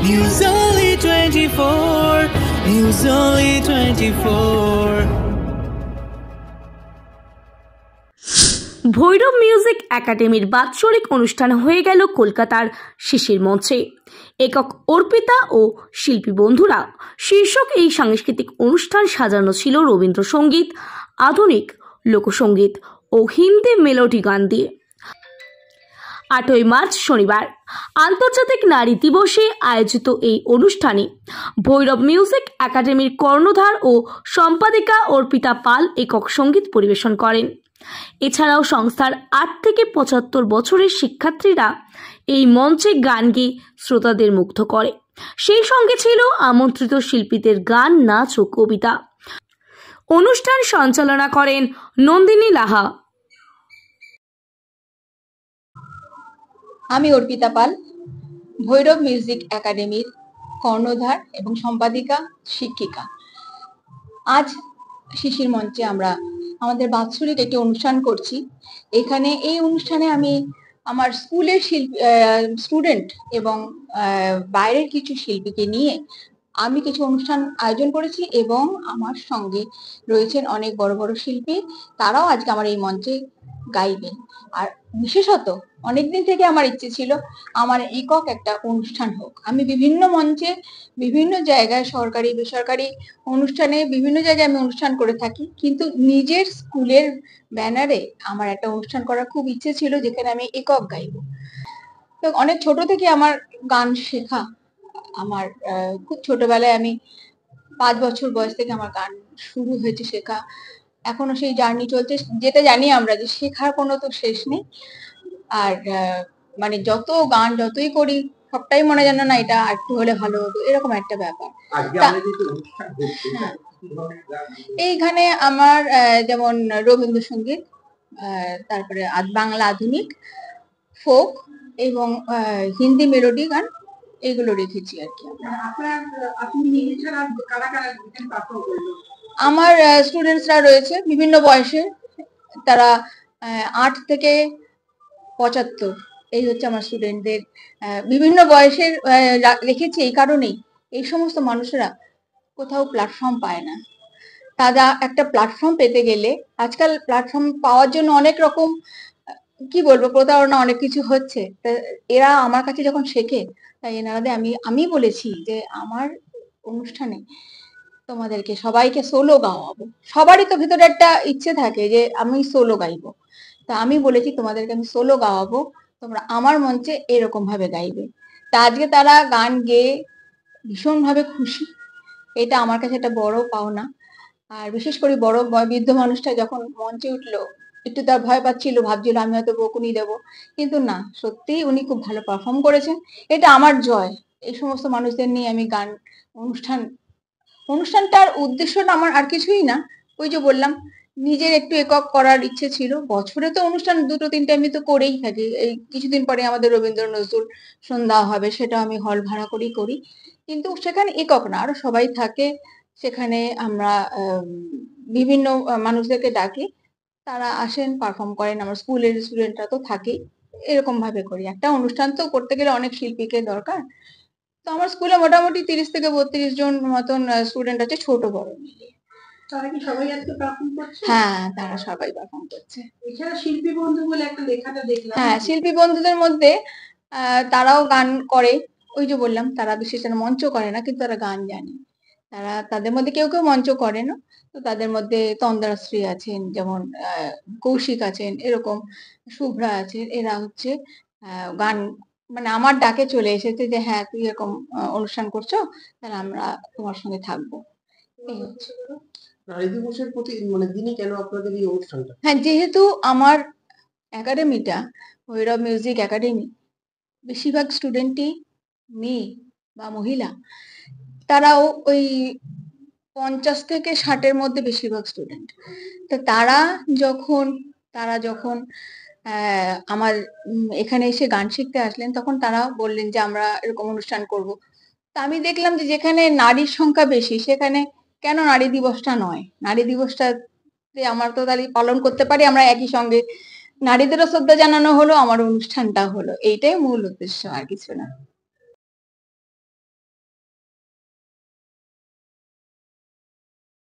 News Only 24. News Only 24. Bhairab music একাডেমির বাৎসরিক অনুষ্ঠান হয়ে গেল কলকাতার শিশির মঞ্চে। একক অর্পিতা ও শিল্পী বন্ধুরা শীর্ষক এই সাংস্কৃতিক অনুষ্ঠান সাজানো ছিল রবীন্দ্রসঙ্গীত, আধুনিক লোকসঙ্গীত ও হিন্দি মেলোডি গান দিয়ে। 8ই মার্চ শনিবার আন্তর্জাতিক নারী দিবসে আয়োজিত এই অনুষ্ঠানে ভৈরব মিউজিক একাডেমির কর্ণধার ও সম্পাদিকা অর্পিতা পাল একক সঙ্গীত পরিবেশন করেন। এছাড়াও সংস্থার 8 থেকে 75 বছরের শিক্ষার্থীরা এই মঞ্চে গান গেয়ে শ্রোতাদের মুগ্ধ করে। সেই সঙ্গে ছিল আমন্ত্রিত শিল্পীদের গান, নাচ ও কবিতা। অনুষ্ঠান সঞ্চালনা করেন নন্দিনী লাহা। আমি অর্পিতা পাল, ভৈরব মিউজিক একাডেমির কর্ণধার এবং সম্পাদিকা, শিক্ষিকা। আজ শিশির মঞ্চে আমরা আমাদের বাৎসরিক একটি অনুষ্ঠান করছি। এখানে এই অনুষ্ঠানে আমি আমার স্কুলের স্টুডেন্ট এবং বাইরের কিছু শিল্পীকে নিয়ে আমি কিছু অনুষ্ঠান আয়োজন করেছি এবং আমার সঙ্গে রয়েছেন অনেক বড় বড় শিল্পী, তারাও আজকে আমার এই মঞ্চে গাইবেন। আর বিশেষত অনেকদিন থেকে আমার ইচ্ছে ছিল আমার একক একটা অনুষ্ঠান হোক। আমি বিভিন্ন মঞ্চে, বিভিন্ন জায়গায়, সরকারি বেসরকারি অনুষ্ঠানে, বিভিন্ন জায়গায় আমি অনুষ্ঠান করে থাকি, কিন্তু নিজের স্কুলের ব্যানারে আমার একটা অনুষ্ঠান করার খুব ইচ্ছে ছিল যেখানে আমি একক গাইবো। তো অনেক ছোট থেকে আমার গান শেখা, আমার খুব ছোটবেলায় আমি 5 বছর বয়স থেকে আমার গান শুরু হয়েছে শেখা। এখনো সেই জার্নি চলছে, যেটা জানি আমরা যে শেখার কোনো তো শেষ নেই। আর মানে যত গান যতই করি সবটাই মনে যেন না এটা একটু হলে ভালো হতো, এরকম একটা ব্যাপার। এইখানে আমার যেমন রবীন্দ্রসঙ্গীত, তারপরে বাংলা আধুনিক, ফোক এবং হিন্দি মেলোডি গান, এগুলো রেখেছি আর কি। আমার স্টুডেন্টসরা রয়েছে বিভিন্ন বয়সে, তারা 8 থেকে 75, এই হচ্ছে আমার স্টুডেন্টদের। বিভিন্ন বয়সের রেখেছি এই কারণেই, এই সমস্ত মানুষেরা কোথাও প্ল্যাটফর্ম পায় না। তারা একটা প্ল্যাটফর্ম পেতে গেলে আজকাল প্ল্যাটফর্ম পাওয়ার জন্য অনেক রকম কি বলবো প্রতারণা, অনেক কিছু হচ্ছে। এরা আমার কাছে যখন শেখে, তাই এনাদের আমি বলেছি যে আমার অনুষ্ঠানে তোমাদেরকে সবাইকে সোলো গাওয়াবো। সবারই তো ভিতরে একটা ইচ্ছে থাকে যে আমি সোলো গাইবো, তা আমি বলেছি তোমাদেরকে আমি সোলো গাওয়াবো, তোমরা আমার মঞ্চে এরকম ভাবে গাইবে। তা আজকে তারা গান গেয়ে ভীষণ ভাবে খুশি, এটা আমার কাছে একটা বড় পাওনা। আর বিশেষ করে বড় বৃদ্ধ মানুষটা যখন মঞ্চে উঠলো, একটু তার ভয় পাচ্ছিল, ভাবছিল আমি হয়তো বকুনি দেবো, কিন্তু না, সত্যিই উনি খুব ভালো পারফর্ম করেছেন। এটা আমার জয়। এই সমস্ত মানুষদের নিয়ে আমি গান অনুষ্ঠানটার উদ্দেশ্যটা আমার আর কিছুই না, ওই যে বললাম নিজের একটু একক করার ইচ্ছে ছিল। বছরে তো অনুষ্ঠান 2-3টে আমি তো করেই থাকি। এই কিছুদিন পরে আমাদের রবীন্দ্র নজরুল সন্ধ্যা হবে, সেটা আমি হল ভাড়া করেই করি, কিন্তু সেখানে একক না, আরো সবাই থাকে। সেখানে আমরা বিভিন্ন মানুষদেরকে ডাকি, তারা আসেন, পারফর্ম করেন। আমার স্কুলের স্টুডেন্টরা তো থাকেই, এরকম ভাবে করি। একটা অনুষ্ঠান তো করতে গেলে অনেক শিল্পীকে দরকার। তো আমার স্কুলে মোটামুটি 30 থেকে 32 জন মতন স্টুডেন্ট আছে, ছোট বড় মিলিয়ে। তারা কি সবাই আজকে পারফর্ম করছে? হ্যাঁ, তারা সবাই পারফর্ম করছে। এছাড়া শিল্পী বন্ধু বলে একটা লেখাটা দেখলাম। হ্যাঁ, শিল্পী বন্ধুদের মধ্যে তারাও গান করে। ওই যে বললাম তারা বিশেষ মঞ্চ করে না, কিন্তু তারা গান জানে। তাদের মধ্যে কেউ কেউ মঞ্চ করে না, তো তাদের মধ্যে তন্দ্রাশ্রী আছেন, যেমন কৌশিক আছেন, এরকম শুভ্রা আছেন। এরা হচ্ছে গান মানে আমার ডাকে চলে এসেছে যে হ্যাঁ তুই এরকম অনুষ্ঠান করছো, তাহলে আমরা তোমার সঙ্গে থাকবো। এই হচ্ছে নারী দিবসের প্রতি মানে দিনে কেন আপনাদের এই অনুষ্ঠানটা? হ্যাঁ, যেহেতু আমার একাডেমিটা ভৈরব মিউজিক একাডেমি, বেশিরভাগ স্টুডেন্টই মেয়ে বা মহিলা, তারাও ওই 50 থেকে 60-এর মধ্যে বেশিরভাগ স্টুডেন্ট। তো তারা যখন আমার এখানে এসে গান শিখতে আসলেন, তখন তারা বললেন যে আমরা এরকম অনুষ্ঠান করব। তা আমি দেখলাম যে যেখানে নারীর সংখ্যা বেশি, সেখানে কেন নারী দিবসটা নয়? নারী দিবসটাতে আমরা তো তাহলে পালন করতে পারি, আমরা একই সঙ্গে নারীদেরও শ্রদ্ধা জানানো হলো, আমার অনুষ্ঠানটা হলো। এইটাই মূল উদ্দেশ্য, আর কিছু না।